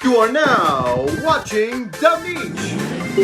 You are now watching The Beach.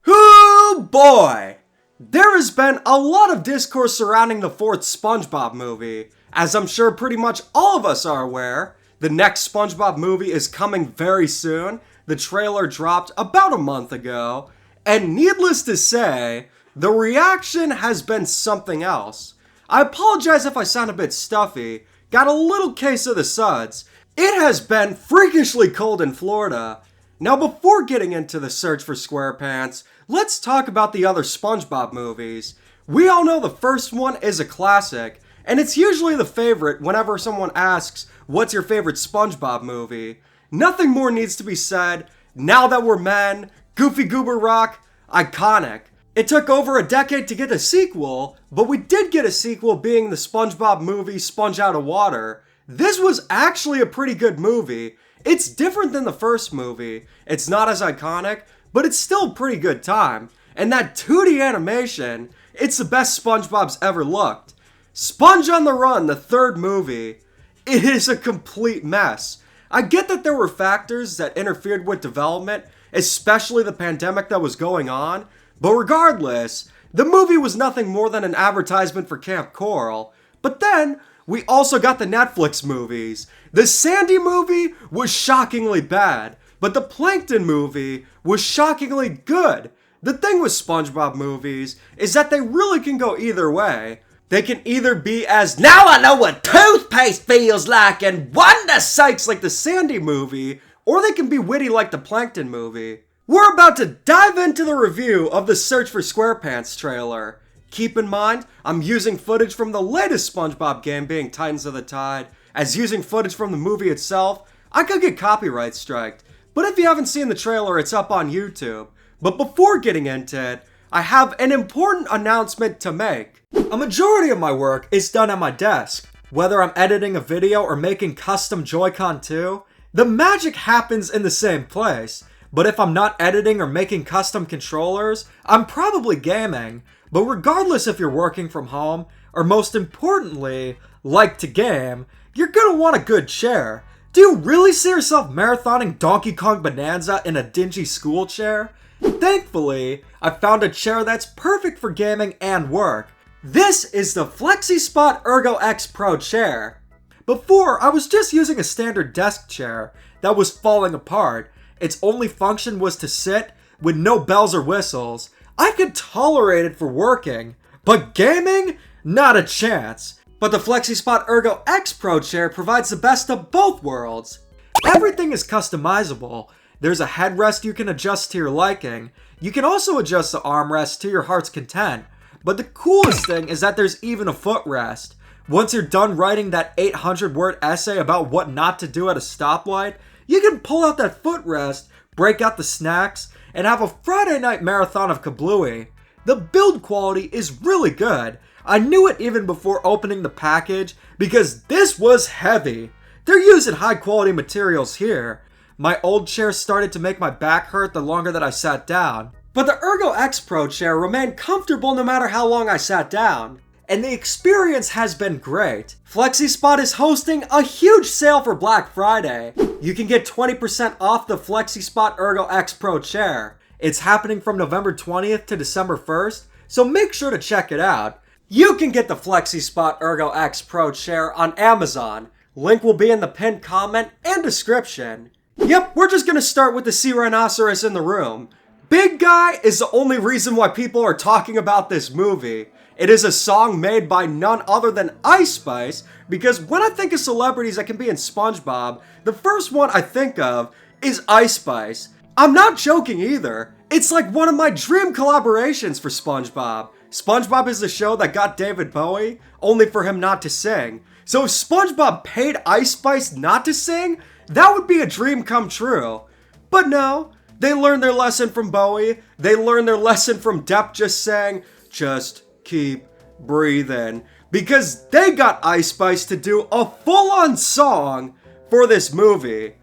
Oh boy! There has been a lot of discourse surrounding the fourth SpongeBob movie. As I'm sure pretty much all of us are aware, the next SpongeBob movie is coming very soon. The trailer dropped about a month ago, and needless to say, the reaction has been something else. I apologize if I sound a bit stuffy. Got a little case of the suds. It has been freakishly cold in Florida. Now before getting into the Search for SquarePants, let's talk about the other SpongeBob movies. We all know the first one is a classic, and it's usually the favorite whenever someone asks, what's your favorite SpongeBob movie? Nothing more needs to be said. Now That We're Men, Goofy Goober Rock, iconic. It took over a decade to get a sequel, but we did get a sequel being the SpongeBob movie Sponge Out of Water. This was actually a pretty good movie. It's different than the first movie. It's not as iconic, but it's still a pretty good time. And that 2D animation, it's the best SpongeBob's ever looked. Sponge on the Run, the third movie, it is a complete mess. I get that there were factors that interfered with development, especially the pandemic that was going on, but regardless, the movie was nothing more than an advertisement for Camp Coral. But then, we also got the Netflix movies. The Sandy movie was shockingly bad, but the Plankton movie was shockingly good. The thing with SpongeBob movies is that they really can go either way. They can either be as now I know what toothpaste feels like and wonder sakes like the Sandy movie, or they can be witty like the Plankton movie. We're about to dive into the review of the Search for SquarePants trailer. Keep in mind, I'm using footage from the latest SpongeBob game being Titans of the Tide, as using footage from the movie itself, I could get copyright striked. But if you haven't seen the trailer, it's up on YouTube. But before getting into it, I have an important announcement to make. A majority of my work is done at my desk. Whether I'm editing a video or making custom Joy-Con 2, the magic happens in the same place. But if I'm not editing or making custom controllers, I'm probably gaming. But regardless if you're working from home, or most importantly, like to game, you're gonna want a good chair. Do you really see yourself marathoning Donkey Kong Bonanza in a dingy school chair? Thankfully, I found a chair that's perfect for gaming and work. This is the FlexiSpot Ergo X Pro chair. Before, I was just using a standard desk chair that was falling apart. Its only function was to sit with no bells or whistles. I could tolerate it for working, but gaming? Not a chance. But the FlexiSpot Ergo X Pro chair provides the best of both worlds. Everything is customizable. There's a headrest you can adjust to your liking. You can also adjust the armrest to your heart's content. But the coolest thing is that there's even a footrest. Once you're done writing that 800-word essay about what not to do at a stoplight, you can pull out that footrest, break out the snacks, and have a Friday night marathon of kablooey. The build quality is really good. I knew it even before opening the package because this was heavy. They're using high quality materials here. My old chair started to make my back hurt the longer that I sat down. But the Ergo X Pro chair remained comfortable no matter how long I sat down. And the experience has been great. FlexiSpot is hosting a huge sale for Black Friday. You can get 20% off the FlexiSpot Ergo X Pro chair. It's happening from November 20th to December 1st, so make sure to check it out. You can get the FlexiSpot Ergo X Pro chair on Amazon. Link will be in the pinned comment and description. Yep, we're just gonna start with the sea rhinoceros in the room. Big Guy is the only reason why people are talking about this movie. It is a song made by none other than Ice Spice, because when I think of celebrities that can be in SpongeBob, the first one I think of is Ice Spice. I'm not joking either. It's like one of my dream collaborations for SpongeBob. SpongeBob is the show that got David Bowie, only for him not to sing. So if SpongeBob paid Ice Spice not to sing, that would be a dream come true. But no, they learned their lesson from Bowie. They learned their lesson from Depp just saying, just keep breathing, because they got Ice Spice to do a full-on song for this movie.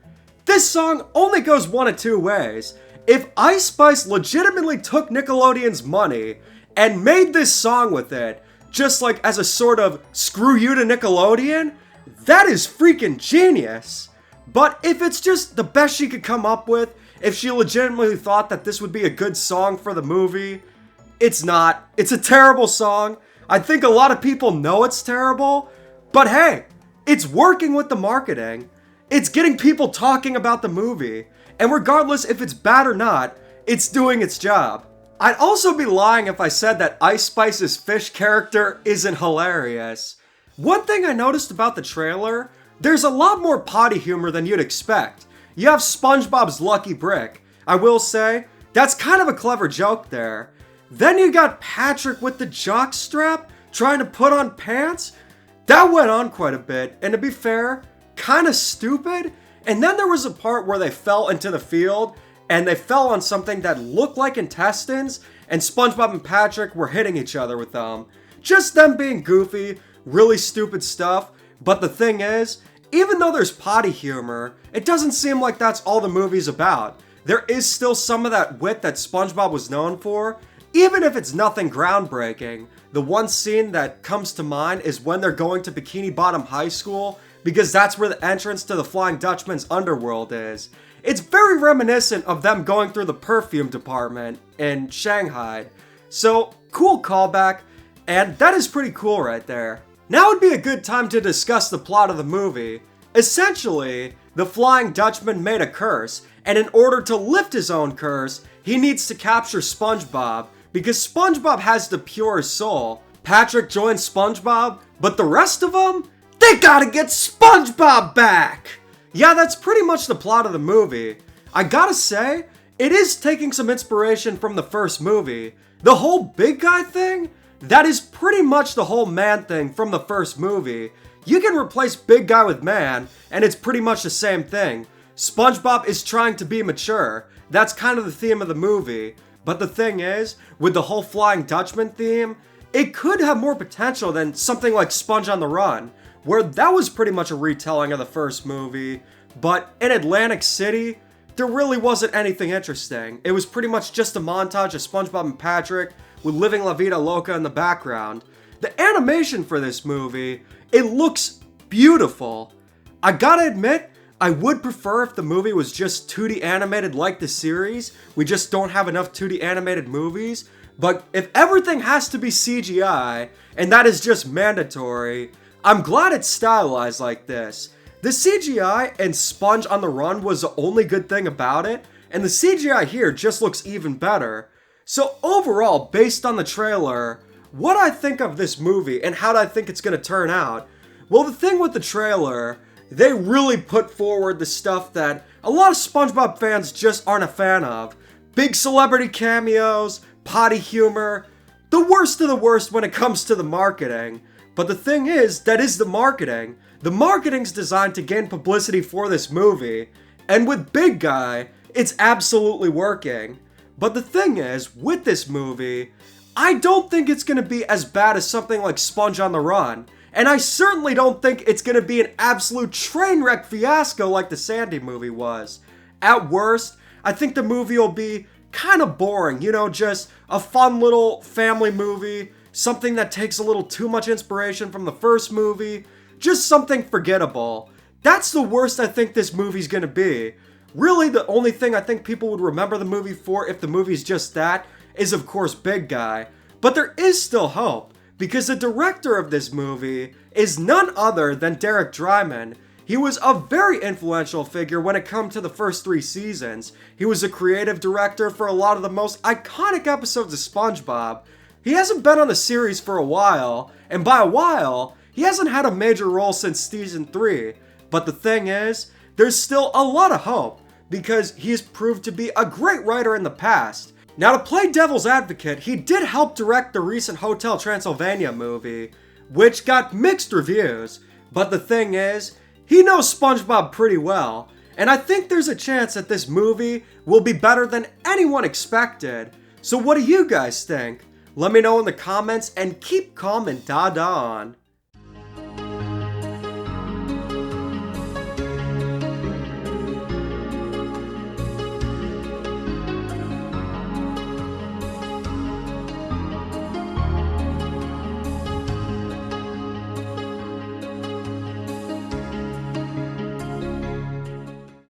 This song only goes one of two ways. If Ice Spice legitimately took Nickelodeon's money and made this song with it, just like as a sort of screw you to Nickelodeon, that is freaking genius. But if it's just the best she could come up with, if she legitimately thought that this would be a good song for the movie, it's not. It's a terrible song. I think a lot of people know it's terrible, but hey, it's working with the marketing. It's getting people talking about the movie, and regardless if it's bad or not, it's doing its job. I'd also be lying if I said that Ice Spice's fish character isn't hilarious. One thing I noticed about the trailer, there's a lot more potty humor than you'd expect. You have SpongeBob's Lucky Brick. I will say, that's kind of a clever joke there. Then you got Patrick with the jock strap trying to put on pants. That went on quite a bit, and to be fair, kind of stupid. And then there was a part where they fell into the field, and they fell on something that looked like intestines, and SpongeBob and Patrick were hitting each other with them. Just them being goofy, really stupid stuff. But the thing is, even though there's potty humor, it doesn't seem like that's all the movie's about. There is still some of that wit that SpongeBob was known for, even if it's nothing groundbreaking. The one scene that comes to mind is when they're going to Bikini Bottom High School, because that's where the entrance to the Flying Dutchman's underworld is. It's very reminiscent of them going through the perfume department in Shanghai. So, cool callback, and that is pretty cool right there. Now would be a good time to discuss the plot of the movie. Essentially, the Flying Dutchman made a curse, and in order to lift his own curse, he needs to capture SpongeBob, because SpongeBob has the purest soul. Patrick joins SpongeBob, but the rest of them, they gotta get SpongeBob back! Yeah, that's pretty much the plot of the movie. I gotta say, it is taking some inspiration from the first movie. The whole big guy thing, that is pretty much the whole man thing from the first movie. You can replace big guy with man, and it's pretty much the same thing. SpongeBob is trying to be mature. That's kind of the theme of the movie. But the thing is, with the whole Flying Dutchman theme, it could have more potential than something like Sponge on the Run, where that was pretty much a retelling of the first movie. But in Atlantic City, there really wasn't anything interesting. It was pretty much just a montage of SpongeBob and Patrick with Living La Vida Loca in the background. The animation for this movie, it looks beautiful. I gotta admit, I would prefer if the movie was just 2D animated like the series. We just don't have enough 2D animated movies. But if everything has to be CGI, and that is just mandatory, I'm glad it's stylized like this. The CGI in Sponge on the Run was the only good thing about it, and the CGI here just looks even better. So overall, based on the trailer, what I think of this movie and how I think it's going to turn out, well, the thing with the trailer, they really put forward the stuff that a lot of SpongeBob fans just aren't a fan of. Big celebrity cameos, potty humor, the worst of the worst when it comes to the marketing. But the thing is, that is the marketing. The marketing's designed to gain publicity for this movie, and with Big Guy, it's absolutely working. But the thing is, with this movie, I don't think it's going to be as bad as something like Sponge on the Run. And I certainly don't think it's going to be an absolute train wreck fiasco like the Sandy movie was. At worst, I think the movie will be kind of boring, just a fun little family movie, something that takes a little too much inspiration from the first movie, just something forgettable. That's the worst I think this movie's going to be. Really, the only thing I think people would remember the movie for if the movie's just that is, of course, Big Guy. But there is still hope, because the director of this movie is none other than Derek Drymon. He was a very influential figure when it comes to the first 3 seasons. He was a creative director for a lot of the most iconic episodes of SpongeBob. He hasn't been on the series for a while, and by a while, he hasn't had a major role since season 3. But the thing is, there's still a lot of hope, because he has proved to be a great writer in the past. Now, to play devil's advocate, he did help direct the recent Hotel Transylvania movie, which got mixed reviews. But the thing is, he knows SpongeBob pretty well, and I think there's a chance that this movie will be better than anyone expected. So what do you guys think? Let me know in the comments, and keep calm and dada on.